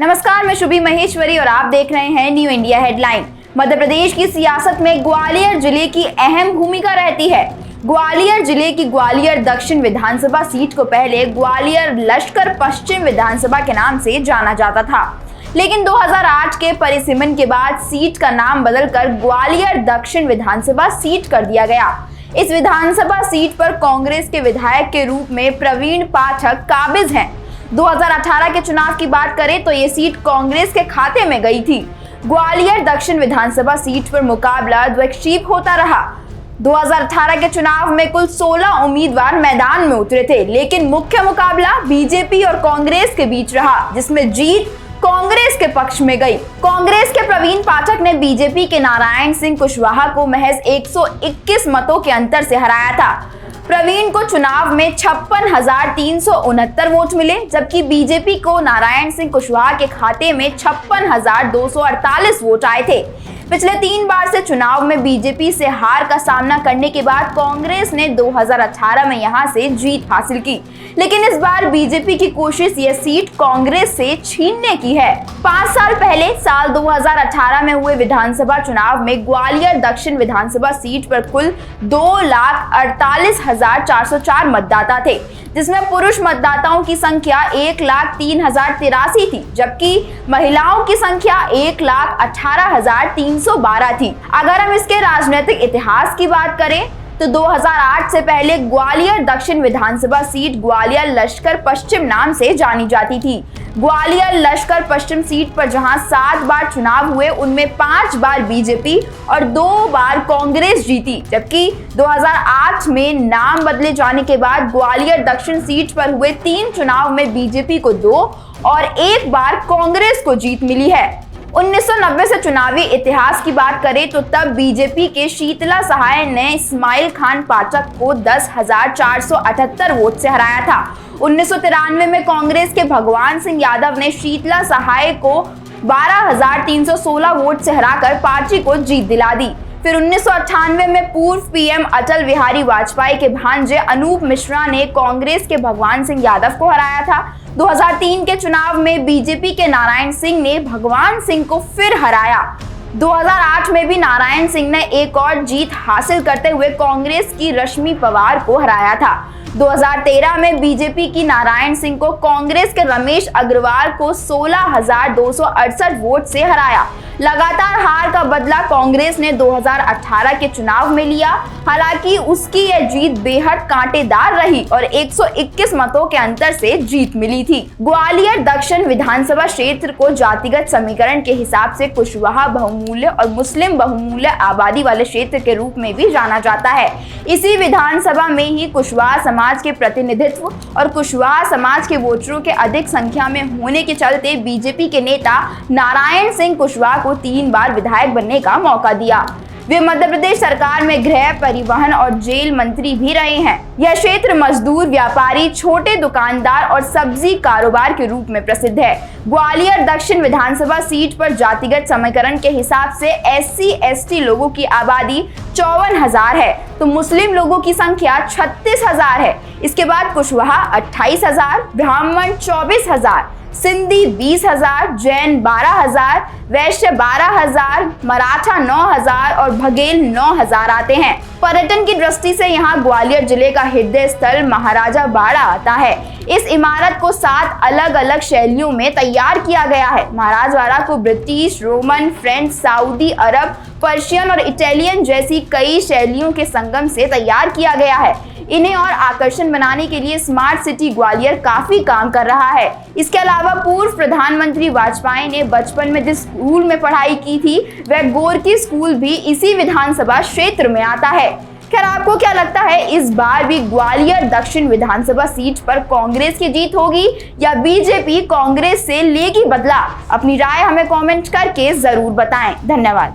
नमस्कार, मैं शुभी महेश्वरी और आप देख रहे हैं new India headline. Madhya Pradesh की सियासत में ग्वालियर जिले की अहम भूमिका रहती है। ग्वालियर जिले की ग्वालियर दक्षिण विधानसभा सीट को पहले ग्वालियर लश्कर पश्चिम विधानसभा के नाम से जाना जाता था, लेकिन 2008 के परिसीमन के बाद सीट का नाम बदलकर ग्वालियर दक्षिण विधानसभा सीट कर दिया गया। इस विधानसभा सीट पर कांग्रेस के विधायक के रूप में प्रवीण पाठक काबिज हैं। 2018 के चुनाव की बात करें तो ये सीट कांग्रेस के खाते में गई थी। ग्वालियर दक्षिण विधानसभा सीट पर मुकाबला द्विपक्षीय होता रहा। 2018 के चुनाव में कुल 16 उम्मीदवार मैदान में उतरे थे, लेकिन मुख्य मुकाबला बीजेपी और कांग्रेस के बीच रहा, जिसमें जीत कांग्रेस के पक्ष में गई। कांग्रेस के प्रवीण पाठक ने बीजेपी के नारायण सिंह कुशवाहा को महज 121 मतों के अंतर से हराया था। प्रवीण को चुनाव में 56,369 वोट मिले, जबकि बीजेपी को नारायण सिंह कुशवाहा के खाते में 56,248 वोट आए थे। पिछले 3 बार से चुनाव में बीजेपी से हार का सामना करने के बाद कांग्रेस ने 2018 में यहां से जीत हासिल की, लेकिन इस बार बीजेपी की कोशिश यह सीट कांग्रेस से छीनने की है। 5 साल पहले साल 2018 में हुए विधानसभा चुनाव में ग्वालियर दक्षिण विधानसभा सीट पर कुल 2,48,404 मतदाता थे, जिसमें पुरुष मतदाताओं की संख्या 1,03,083 थी, जबकि महिलाओं की संख्या 1,18,312 थी। अगर हम इसके राजनीतिक इतिहास की बात करें तो 2008 से पहले ग्वालियर दक्षिण विधानसभा सीट ग्वालियर लश्कर पश्चिम नाम से जानी जाती थी। ग्वालियर लश्कर पश्चिम सीट पर जहां 7 बार चुनाव हुए, उनमें 5 बार बीजेपी और 2 बार कांग्रेस जीती, जबकि 2008 में नाम बदले जाने के बाद ग्वालियर दक्षिण सीट पर हुए 3 चुनाव में बीजेपी को 2 और 1 बार कांग्रेस को जीत मिली है। 1990 से चुनावी इतिहास की बात करें तो तब बीजेपी के शीतला सहाय ने इस्माइल खान पाठक को 10,478 वोट से हराया था। 1993 में कांग्रेस के भगवान सिंह यादव ने शीतला सहाय को 12,316 वोट से हराकर पार्टी को जीत दिला दी। फिर 1998 में पूर्व पीएम अटल बिहारी वाजपेयी के भांजे अनूप मिश्रा ने कांग्रेस के भगवान सिंह यादव को हराया था। 2003 के चुनाव में बीजेपी के नारायण सिंह ने भगवान सिंह को फिर हराया। 2008 में भी नारायण सिंह ने एक और जीत हासिल करते हुए कांग्रेस की रश्मि पवार को हराया था। 2013 में बीजेपी की नारायण सिंह को कांग्रेस के रमेश अग्रवाल को 16,268 वोट से हराया। लगातार हार का बदला कांग्रेस ने 2018 के चुनाव में लिया। हालांकि उसकी यह जीत बेहद कांटेदार रही और 121 मतों के अंतर से जीत मिली थी। ग्वालियर दक्षिण विधानसभा क्षेत्र को जातिगत समीकरण के हिसाब से कुशवाहा बहुमूल्य और मुस्लिम बहुमूल्य आबादी वाले क्षेत्र के रूप में भी जाना जाता है। इसी विधानसभा में ही कुशवाहा समाज के प्रतिनिधित्व और कुशवाहा समाज के वोटरों के अधिक संख्या में होने के चलते बीजेपी के नेता नारायण सिंह कुशवाहा को 3 बार विधायक बनने का मौका दिया। वे मध्य प्रदेश सरकार में गृह, परिवहन और जेल मंत्री भी रहे हैं। यह क्षेत्र मजदूर, व्यापारी, छोटे दुकानदार और सब्जी कारोबार के रूप में प्रसिद्ध है। ग्वालियर दक्षिण विधानसभा सीट पर जातिगत समीकरण के हिसाब से SC/ST लोगों की आबादी 54,000 है, तो मुस्लिम लोगों की संख्या 36,000 है। इसके बाद कुशवाहा 28,000, ब्राह्मण 24,000, सिंधी 20,000, जैन 12,000, वैश्य 12,000, मराठा 9,000 और बघेल 9,000 आते हैं। पर्यटन की दृष्टि से यहाँ ग्वालियर जिले का हृदय स्थल महाराजा बाड़ा आता है। इस इमारत को 7 अलग अलग शैलियों में तैयार किया गया है। महाराज बाड़ा को ब्रिटिश, रोमन, फ्रेंच, सऊदी अरब, पर्शियन और इटालियन जैसी कई शैलियों के संगम से तैयार किया गया है। इन्हें और आकर्षण बनाने के लिए स्मार्ट सिटी ग्वालियर काफी काम कर रहा है। इसके अलावा पूर्व प्रधानमंत्री वाजपेयी ने बचपन में जिस स्कूल में पढ़ाई की थी, वह गोरकी स्कूल भी इसी विधानसभा क्षेत्र में आता है। खैर, आपको क्या लगता है, इस बार भी ग्वालियर दक्षिण विधानसभा सीट पर कांग्रेस की जीत होगी या बीजेपी कांग्रेस से लेगी बदला? अपनी राय हमें कमेंट करके जरूर बताएं। धन्यवाद।